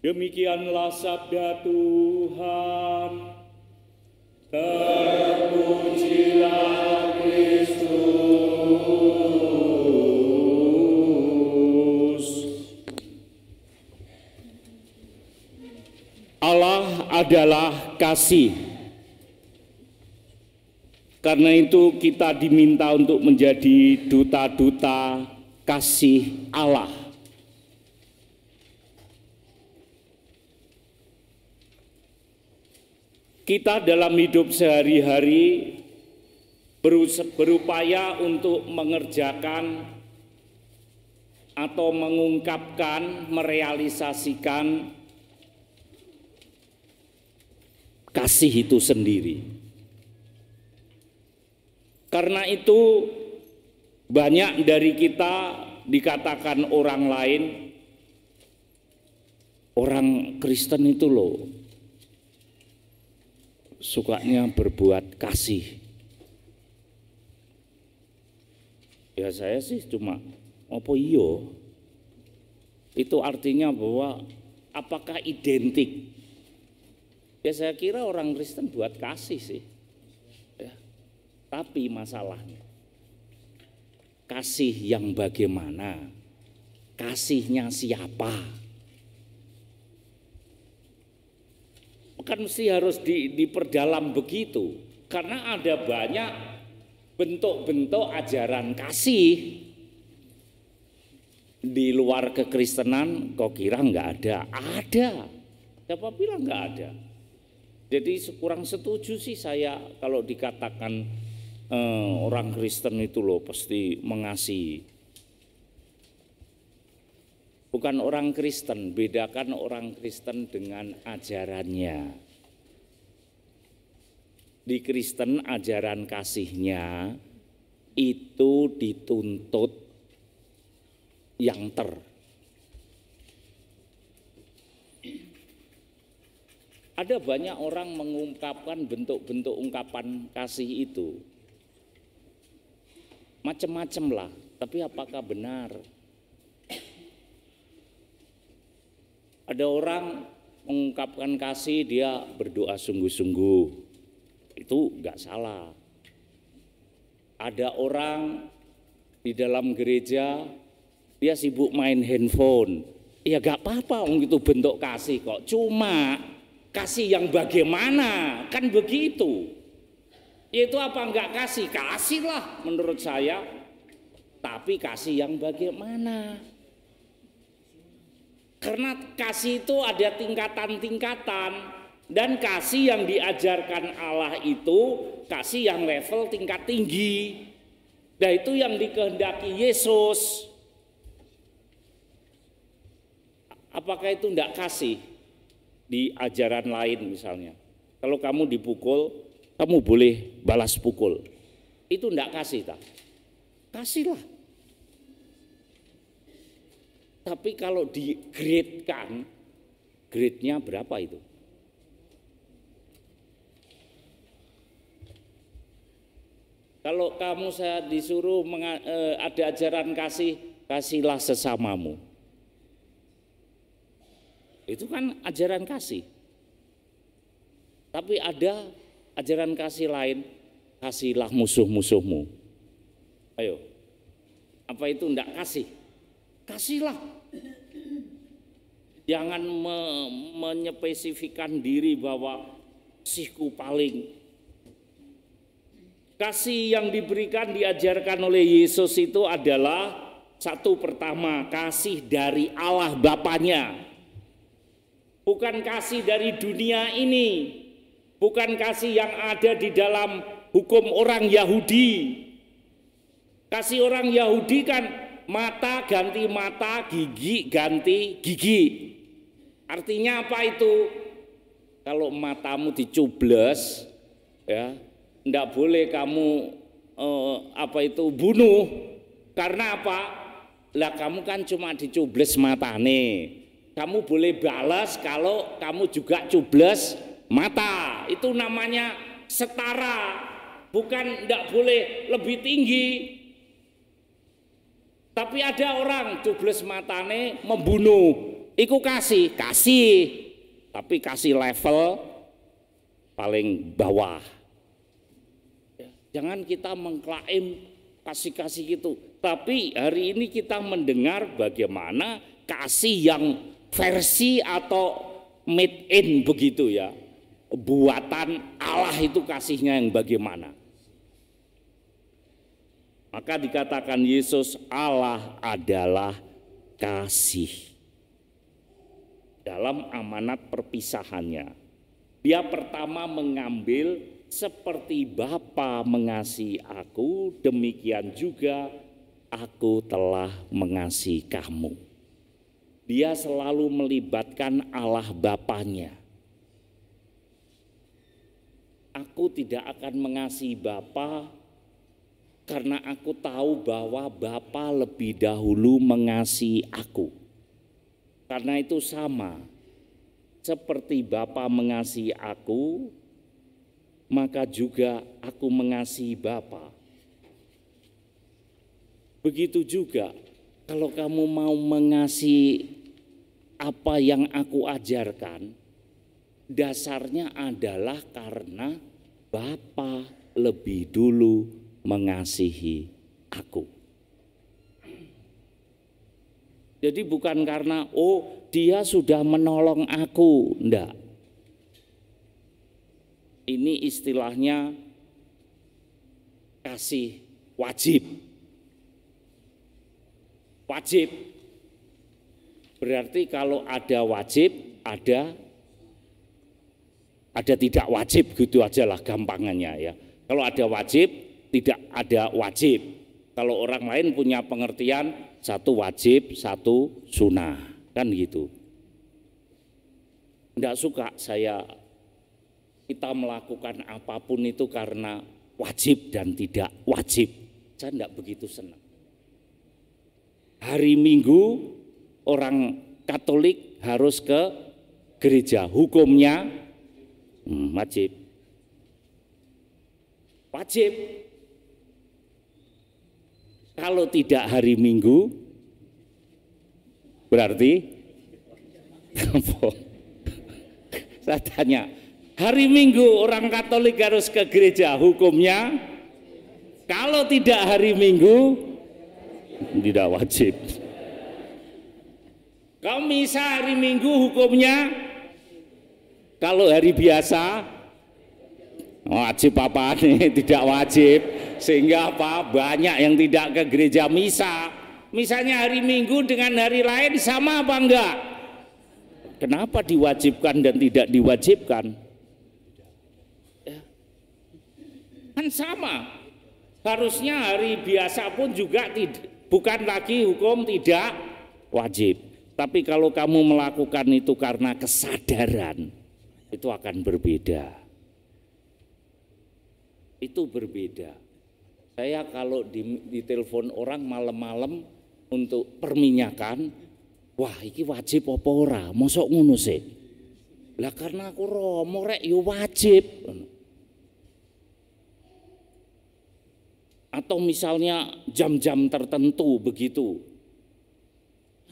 Demikianlah sabda Tuhan. Terpujilah Kristus. Allah adalah kasih. Karena itu kita diminta untuk menjadi duta-duta kasih Allah. Kita dalam hidup sehari-hari berupaya untuk mengerjakan atau mengungkapkan, merealisasikan kasih itu sendiri. Karena itu banyak dari kita dikatakan orang lain, orang Kristen itu loh sukanya berbuat kasih. Ya saya sih cuma apa iyo? Itu artinya bahwa apakah identik? Ya saya kira orang Kristen buat kasih sih. Ya. Tapi masalahnya kasih yang bagaimana? Kasihnya siapa? Kan mesti harus diperdalam begitu, karena ada banyak bentuk-bentuk ajaran kasih di luar kekristenan. Kok kira nggak ada? Ada. Siapa bilang nggak ada? Jadi kurang setuju sih saya kalau dikatakan orang Kristen itu loh pasti mengasihi. Bukan orang Kristen, bedakan orang Kristen dengan ajarannya. Di Kristen ajaran kasihnya itu dituntut yang Ada banyak orang mengungkapkan bentuk-bentuk ungkapan kasih itu. Macam-macam lah, tapi apakah benar? Ada orang mengungkapkan kasih, dia berdoa sungguh-sungguh, itu enggak salah. Ada orang di dalam gereja, dia sibuk main handphone, ya enggak apa-apa, itu bentuk kasih kok. Cuma kasih yang bagaimana, kan begitu. Itu apa enggak kasih? Kasih lah menurut saya, tapi kasih yang bagaimana? Karena kasih itu ada tingkatan-tingkatan, dan kasih yang diajarkan Allah itu kasih yang level tingkat tinggi. Nah itu yang dikehendaki Yesus. Apakah itu enggak kasih di ajaran lain misalnya? Kalau kamu dipukul, kamu boleh balas pukul. Itu enggak kasih tak? Kasihlah. Tapi kalau di-grade-kan, grade-nya berapa itu? Kalau kamu saya disuruh ada ajaran kasih, kasihlah sesamamu. Itu kan ajaran kasih. Tapi ada ajaran kasih lain, kasihlah musuh-musuhmu. Ayo, apa itu enggak kasih? Kasihlah. Jangan menyepesifikan diri bahwa kasihku paling. Kasih yang diberikan diajarkan oleh Yesus itu adalah satu, pertama kasih dari Allah Bapanya. Bukan kasih dari dunia ini. Bukan kasih yang ada di dalam hukum orang Yahudi. Kasih orang Yahudi kan mata ganti mata, gigi ganti gigi. Artinya apa itu? Kalau matamu dicubles, ya, enggak boleh kamu bunuh. Karena apa? Lah kamu kan cuma dicubles matane. Kamu boleh balas kalau kamu juga cubles mata. Itu namanya setara. Bukan enggak boleh lebih tinggi. Tapi ada orang cubles matane membunuh, iku kasih, tapi kasih level paling bawah. Jangan kita mengklaim kasih-kasih gitu. Tapi hari ini kita mendengar bagaimana kasih yang versi atau made in begitu ya. Buatan Allah itu kasihnya yang bagaimana. Maka dikatakan Yesus Allah adalah kasih. Dalam amanat perpisahannya, dia pertama mengambil seperti Bapa mengasihi aku, demikian juga aku telah mengasihi kamu. Dia selalu melibatkan Allah Bapanya. Aku tidak akan mengasihi Bapa karena aku tahu bahwa Bapa lebih dahulu mengasihi aku. Karena itu sama, seperti Bapa mengasihi aku, maka juga aku mengasihi Bapa. Begitu juga kalau kamu mau mengasihi apa yang aku ajarkan, dasarnya adalah karena Bapa lebih dulu mengasihi aku. Jadi bukan karena dia sudah menolong aku, enggak. Ini istilahnya kasih wajib. Wajib. Berarti kalau ada wajib, ada tidak wajib, gitu aja lah gampangannya ya. Kalau ada wajib, tidak ada wajib. Kalau orang lain punya pengertian satu wajib, satu sunnah, kan gitu. Enggak suka kita melakukan apapun itu karena wajib dan tidak wajib. Saya enggak begitu senang. Hari Minggu orang Katolik harus ke gereja, hukumnya wajib. Wajib. Kalau tidak hari Minggu berarti saya tanya, hari Minggu orang Katolik harus ke gereja, hukumnya kalau tidak hari Minggu tidak wajib. Kalau misa hari Minggu hukumnya kalau hari biasa wajib apa nih? Tidak wajib. Sehingga apa? Banyak yang tidak ke gereja misa. Misalnya hari Minggu dengan hari lain sama apa enggak? Kenapa diwajibkan dan tidak diwajibkan? Ya. Kan sama. Harusnya hari biasa pun juga bukan lagi hukum tidak wajib. Tapi kalau kamu melakukan itu karena kesadaran, itu akan berbeda. Itu berbeda. Saya kalau ditelepon orang malam-malam untuk perminyakan, wah iki wajib apa ora? Mosok ngono sih. Lah karena aku romo rek yo wajib. Atau misalnya jam-jam tertentu begitu.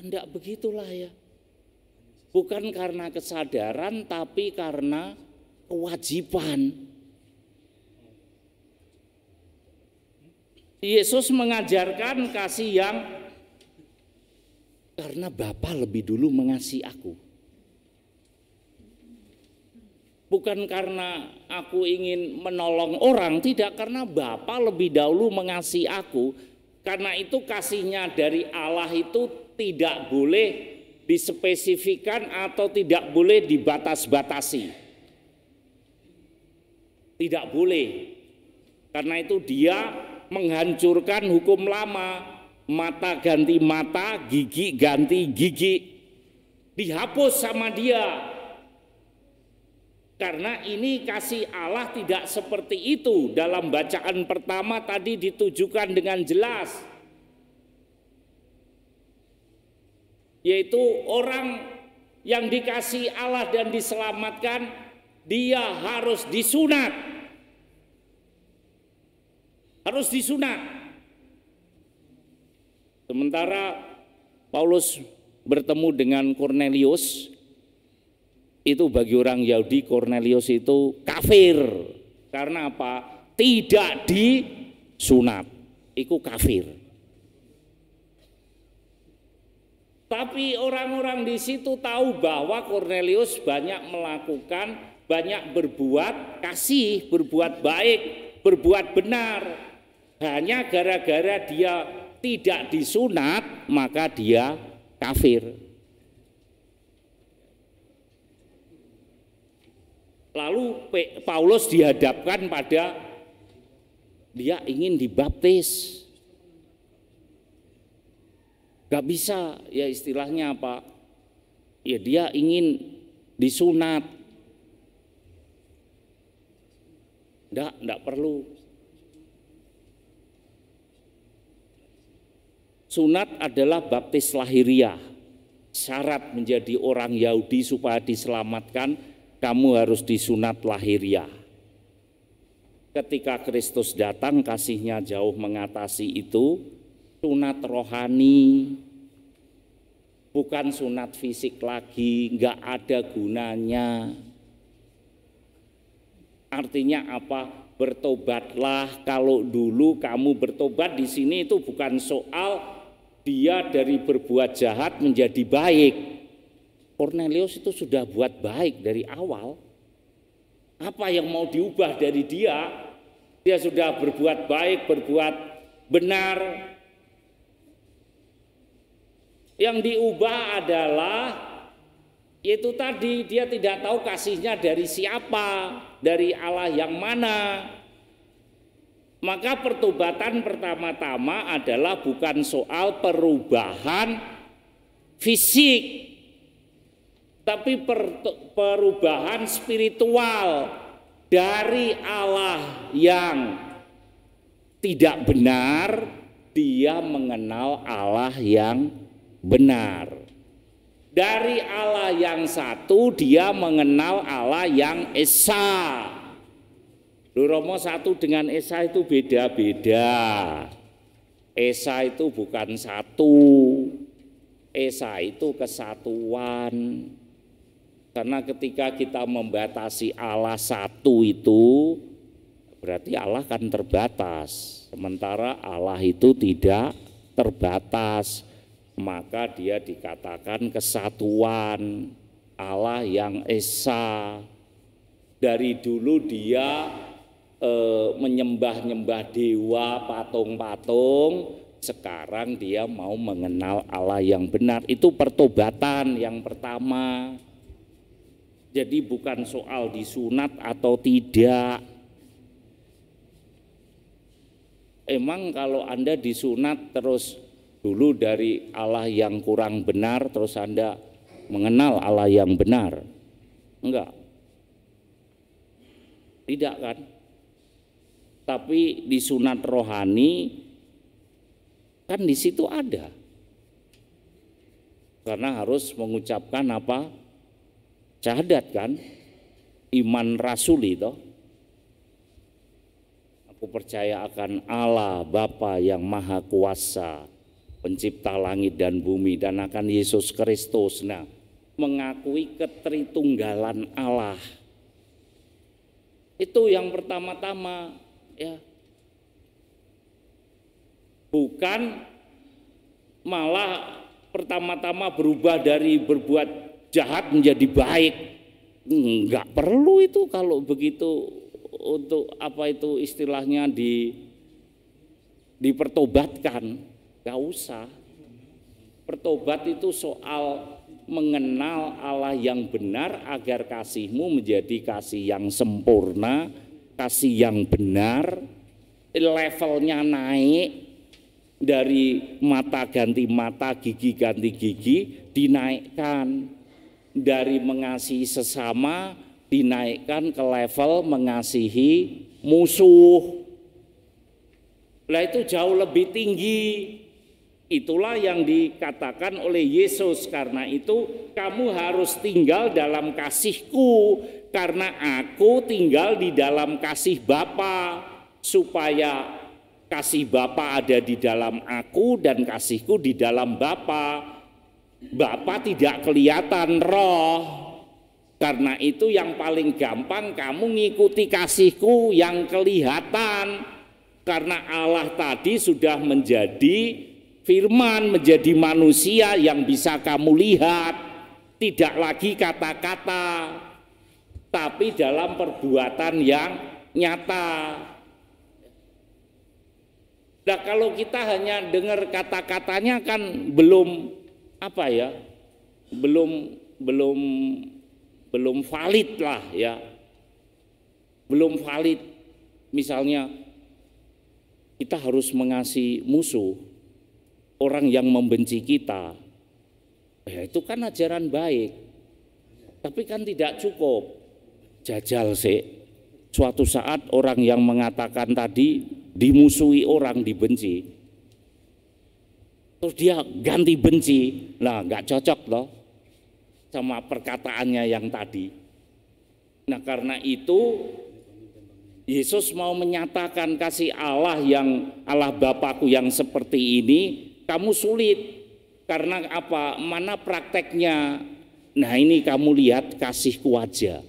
Enggak begitulah ya. Bukan karena kesadaran tapi karena kewajiban. Yesus mengajarkan kasih yang karena Bapa lebih dulu mengasihi aku. Bukan karena aku ingin menolong orang, tidak, karena Bapa lebih dahulu mengasihi aku. Karena itu kasihnya dari Allah itu tidak boleh dispesifikan atau tidak boleh dibatas-batasi. Tidak boleh. Karena itu dia menghancurkan hukum lama, mata ganti mata, gigi ganti gigi, dihapus sama dia. Karena ini kasih Allah tidak seperti itu. Dalam bacaan pertama tadi ditujukan dengan jelas, yaitu orang yang dikasihi Allah dan diselamatkan, dia harus disunat. Harus disunat. Sementara Paulus bertemu dengan Cornelius, itu bagi orang Yahudi Cornelius itu kafir. Karena apa? Tidak disunat, itu kafir. Tapi orang-orang di situ tahu bahwa Cornelius banyak melakukan, banyak berbuat kasih, berbuat baik, berbuat benar. Hanya gara-gara dia tidak disunat, maka dia kafir. Lalu Paulus dihadapkan pada dia ingin dibaptis. Gak bisa, ya istilahnya apa? Ya dia ingin disunat. Enggak perlu. Sunat adalah baptis lahiriah. Syarat menjadi orang Yahudi supaya diselamatkan, kamu harus disunat lahiriah. Ketika Kristus datang, kasihnya jauh mengatasi itu. Sunat rohani, bukan sunat fisik lagi, nggak ada gunanya. Artinya apa? Bertobatlah. Kalau dulu kamu bertobat di sini itu bukan soal dia dari berbuat jahat menjadi baik. Cornelius itu sudah buat baik dari awal. Apa yang mau diubah dari dia? Dia sudah berbuat baik, berbuat benar. Yang diubah adalah itu tadi, dia tidak tahu kasihnya dari siapa, dari Allah yang mana. Maka pertobatan pertama-tama adalah bukan soal perubahan fisik, tapi perubahan spiritual dari Allah yang tidak benar, dia mengenal Allah yang benar. Dari Allah yang satu dia mengenal Allah yang Esa. Romo satu dengan Esa itu beda-beda. Esa itu bukan satu, Esa itu kesatuan. Karena ketika kita membatasi Allah satu itu berarti Allah kan terbatas. Sementara Allah itu tidak terbatas. Maka dia dikatakan kesatuan, Allah yang Esa. Dari dulu dia menyembah-nyembah dewa, patung-patung. Sekarang dia mau mengenal Allah yang benar. Itu pertobatan yang pertama. Jadi bukan soal disunat atau tidak. Emang kalau Anda disunat terus dulu dari Allah yang kurang benar terus Anda mengenal Allah yang benar? Enggak. Tidak kan? Tapi di sunat rohani kan di situ ada. Karena harus mengucapkan apa? Syahadat kan? Iman rasuli toh. Aku percaya akan Allah Bapa yang Maha Kuasa, pencipta langit dan bumi, dan akan Yesus Kristus. Nah, mengakui ketritunggalan Allah. Itu yang pertama-tama, ya. Bukan malah pertama-tama berubah dari berbuat jahat menjadi baik. Enggak perlu itu kalau begitu, untuk apa itu istilahnya dipertobatkan. Gak usah. Pertobat itu soal mengenal Allah yang benar agar kasihmu menjadi kasih yang sempurna, kasih yang benar, levelnya naik dari mata ganti mata, gigi ganti gigi, dinaikkan dari mengasihi sesama, dinaikkan ke level mengasihi musuh. Lah itu jauh lebih tinggi. Itulah yang dikatakan oleh Yesus. Karena itu kamu harus tinggal dalam kasihku, karena aku tinggal di dalam kasih Bapa, supaya kasih Bapa ada di dalam aku dan kasihku di dalam Bapa. Bapa tidak kelihatan roh. Karena itu yang paling gampang kamu ngikuti kasihku yang kelihatan. Karena Allah tadi sudah menjadi firman, menjadi manusia yang bisa kamu lihat. Tidak lagi kata-kata, tapi dalam perbuatan yang nyata. Nah kalau kita hanya dengar kata-katanya kan belum apa ya, belum valid lah ya, belum valid. Misalnya kita harus mengasihi musuh, orang yang membenci kita, ya itu kan ajaran baik, tapi kan tidak cukup. Jajal sih, suatu saat orang yang mengatakan tadi dimusuhi orang, dibenci, terus dia ganti benci, nah nggak cocok loh sama perkataannya yang tadi. Nah karena itu Yesus mau menyatakan kasih Allah yang Allah Bapakku yang seperti ini, kamu sulit. Karena apa? Mana prakteknya? Nah ini kamu lihat kasihku aja.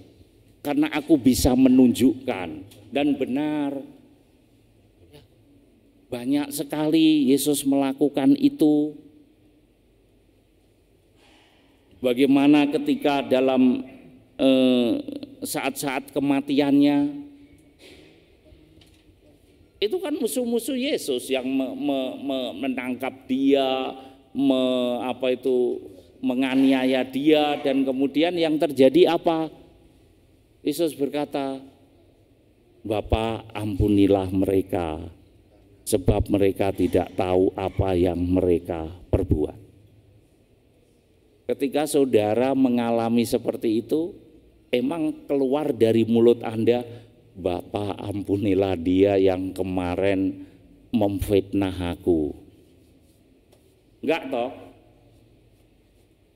Karena aku bisa menunjukkan. Dan benar, banyak sekali Yesus melakukan itu. Bagaimana ketika dalam saat-saat kematiannya, itu kan musuh-musuh Yesus yang menangkap dia, menganiaya dia, dan kemudian yang terjadi apa? Yesus berkata, Bapa ampunilah mereka, sebab mereka tidak tahu apa yang mereka perbuat. Ketika saudara mengalami seperti itu, emang keluar dari mulut Anda, Bapa ampunilah dia yang kemarin memfitnah aku. Enggak toh?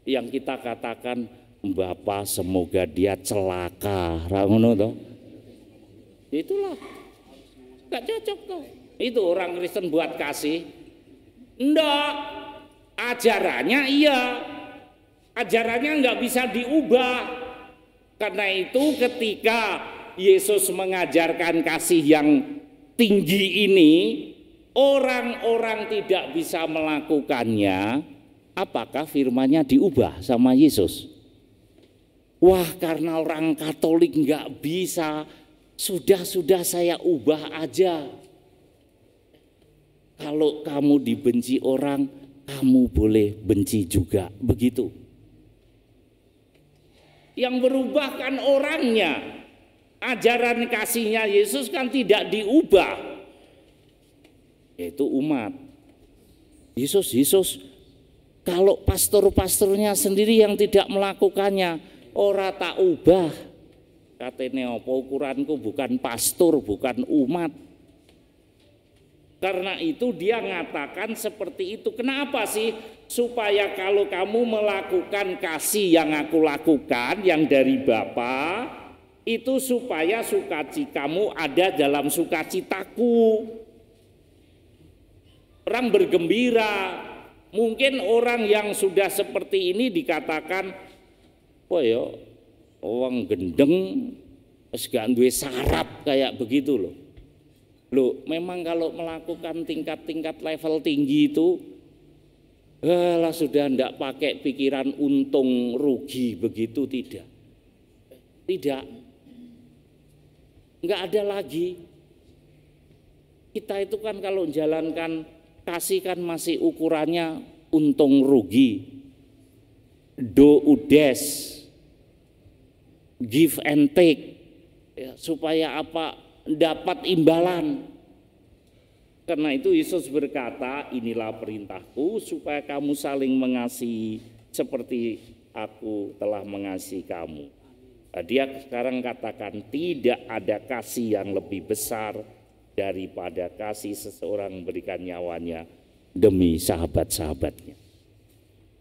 Yang kita katakan, Bapa semoga dia celaka, ngono toh? Itulah, enggak cocok toh. Itu orang Kristen buat kasih. Enggak, ajarannya iya. Ajarannya nggak bisa diubah. Karena itu ketika Yesus mengajarkan kasih yang tinggi ini, orang-orang tidak bisa melakukannya. Apakah firman-Nya diubah sama Yesus? Wah, karena orang Katolik nggak bisa, sudah saya ubah aja. Kalau kamu dibenci orang, kamu boleh benci juga, begitu. Yang berubah kan orangnya. Ajaran kasihnya Yesus kan tidak diubah, yaitu umat. Yesus, kalau pastor-pastornya sendiri yang tidak melakukannya, ora tak ubah. Katanya apa, ukuranku bukan pastor, bukan umat. Karena itu dia ngatakan seperti itu. Kenapa sih? Supaya kalau kamu melakukan kasih yang aku lakukan, yang dari Bapa, itu supaya sukacitamu ada dalam sukacitaku. Orang bergembira. Mungkin orang yang sudah seperti ini dikatakan, wah ya, orang gendeng, gak duwe saraf kayak begitu loh. Loh, memang kalau melakukan tingkat-tingkat level tinggi itu, lah sudah ndak pakai pikiran untung rugi begitu, tidak. Nggak ada lagi. Kita itu kan kalau menjalankan kasih kan masih ukurannya untung rugi, do udes, give and take, ya, supaya apa? Dapat imbalan. Karena itu Yesus berkata, inilah perintahku supaya kamu saling mengasihi seperti aku telah mengasihi kamu. Nah, dia sekarang katakan tidak ada kasih yang lebih besar daripada kasih seseorang memberikan nyawanya demi sahabat-sahabatnya.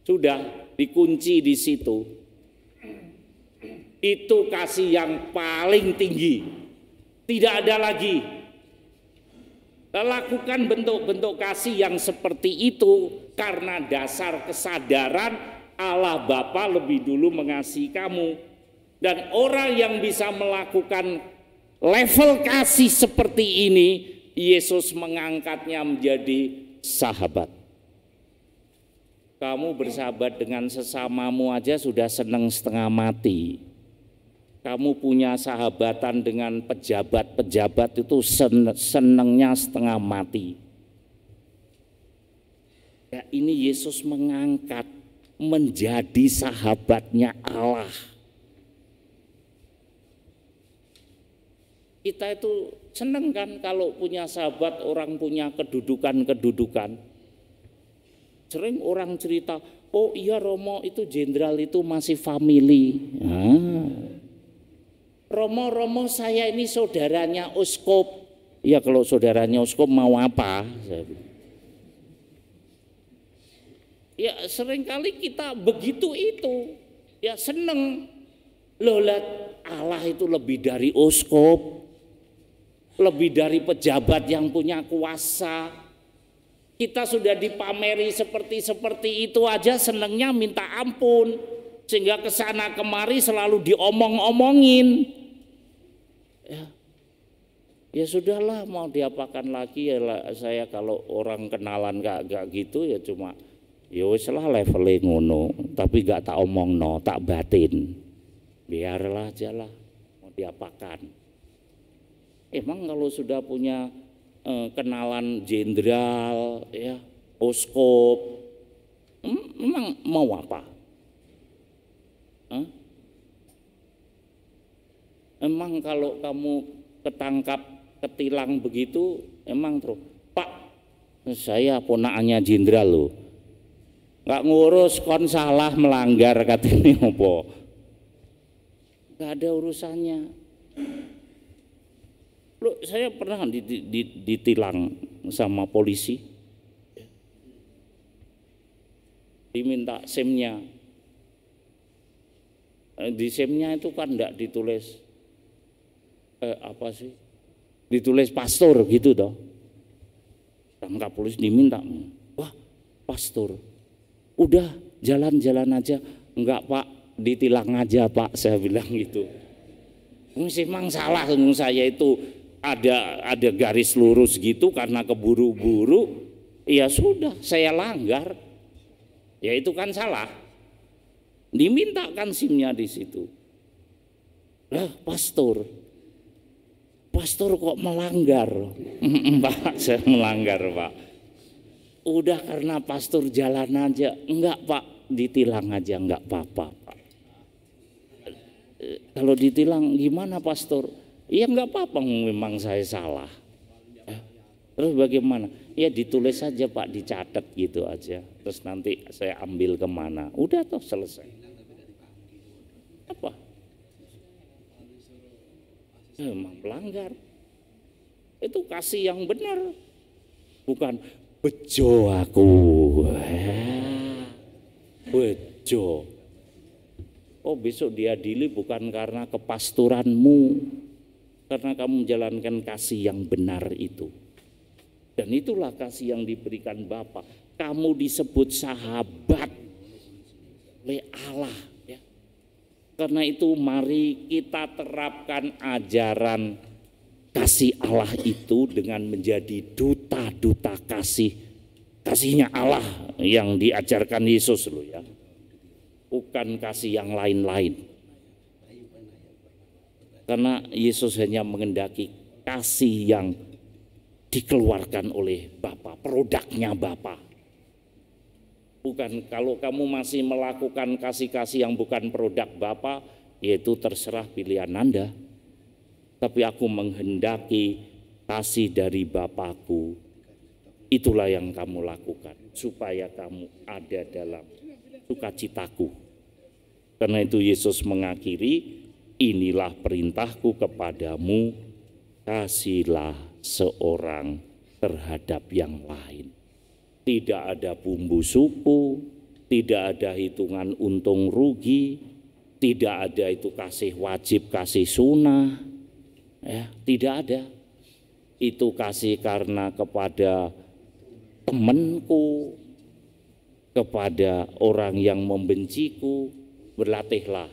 Sudah dikunci di situ. Itu kasih yang paling tinggi. Tidak ada lagi. Lakukan bentuk-bentuk kasih yang seperti itu karena dasar kesadaran Allah Bapa lebih dulu mengasihi kamu. Dan orang yang bisa melakukan level kasih seperti ini, Yesus mengangkatnya menjadi sahabat. Kamu bersahabat dengan sesamamu aja sudah senang setengah mati. Kamu punya sahabatan dengan pejabat-pejabat itu senangnya setengah mati. Ya, ini Yesus mengangkat menjadi sahabatnya Allah. Kita itu senang kan kalau punya sahabat orang punya kedudukan-kedudukan. Sering orang cerita, oh iya Romo itu jenderal itu masih family. Romo saya ini saudaranya Uskop. Ya kalau saudaranya Uskop mau apa? Ya seringkali kita begitu itu. Ya seneng. Loh Allah itu lebih dari Uskop. Lebih dari pejabat yang punya kuasa. Kita sudah dipameri seperti itu aja senengnya minta ampun. Sehingga kesana kemari selalu diomong-omongin. Ya sudahlah mau diapakan lagi ya saya kalau orang kenalan gak gitu ya cuma ya wis lah levelnya ngono. Tapi gak tak omong no, tak batin. Biarlah aja lah mau diapakan. Emang kalau sudah punya kenalan jenderal, ya, Uskop, emang mau apa? Emang kalau kamu ketangkap, ketilang begitu, emang terus, Pak, saya ponakannya jenderal loh, nggak ngurus kon salah melanggar katanya apa? Nggak ada urusannya. Loh, saya pernah ditilang sama polisi, diminta SIM-nya. Di SIM-nya itu kan enggak ditulis apa sih? Ditulis pastor gitu toh. Tangkap polisi diminta, wah pastor, udah jalan-jalan aja. Enggak Pak, ditilang aja Pak, saya bilang gitu. Memang salah saya itu. Ada garis lurus gitu karena keburu-buru, ya sudah saya langgar, ya itu kan salah, dimintakan SIM-nya di situ. Lah pastor kok melanggar? Pak saya melanggar Pak. Udah karena pastor jalan aja, enggak Pak ditilang aja enggak apa-apa Pak. Kalau ditilang gimana pastor? Ya enggak apa-apa memang saya salah. Terus bagaimana? Ya ditulis saja Pak, dicatat gitu aja. Terus nanti saya ambil kemana? Udah toh selesai. Apa? Memang pelanggar. Itu kasih yang benar. Bukan bejo aku. Bejo. Oh besok diadili bukan karena kepasturanmu. Karena kamu menjalankan kasih yang benar itu. Dan itulah kasih yang diberikan Bapa. Kamu disebut sahabat oleh Allah. Ya. Karena itu mari kita terapkan ajaran kasih Allah itu dengan menjadi duta-duta kasihnya Allah yang diajarkan Yesus loh ya. Bukan kasih yang lain-lain. Karena Yesus hanya mengendaki kasih yang dikeluarkan oleh Bapa, produknya Bapa. Bukan kalau kamu masih melakukan kasih-kasih yang bukan produk Bapa, yaitu terserah pilihan Anda. Tapi aku menghendaki kasih dari Bapakku, itulah yang kamu lakukan supaya kamu ada dalam sukacitaku. Karena itu Yesus mengakhiri, inilah perintahku kepadamu, kasihlah seorang terhadap yang lain. Tidak ada bumbu suku, tidak ada hitungan untung rugi, tidak ada itu kasih wajib, kasih sunnah, ya, tidak ada. Itu kasih karena kepada temanku, kepada orang yang membenciku, berlatihlah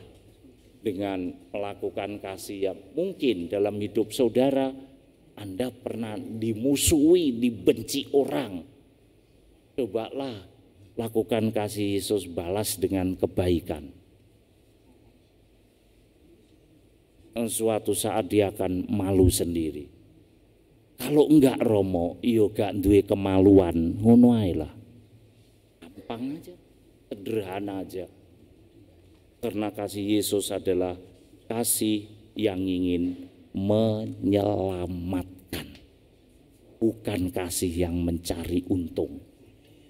dengan melakukan kasih yang mungkin dalam hidup saudara Anda pernah dimusuhi, dibenci orang. Cobalah lakukan kasih Yesus, balas dengan kebaikan. Suatu saat dia akan malu sendiri. Kalau enggak Romo, yo gak duwe kemaluan, ngono ae lah. Gampang aja, sederhana aja. Karena kasih Yesus adalah kasih yang ingin menyelamatkan, bukan kasih yang mencari untung.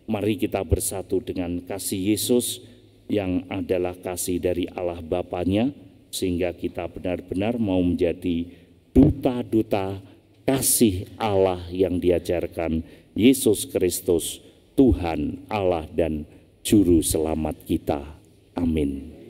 Mari kita bersatu dengan kasih Yesus yang adalah kasih dari Allah Bapanya, sehingga kita benar-benar mau menjadi duta-duta kasih Allah yang diajarkan Yesus Kristus, Tuhan Allah dan Juru Selamat kita. Amin.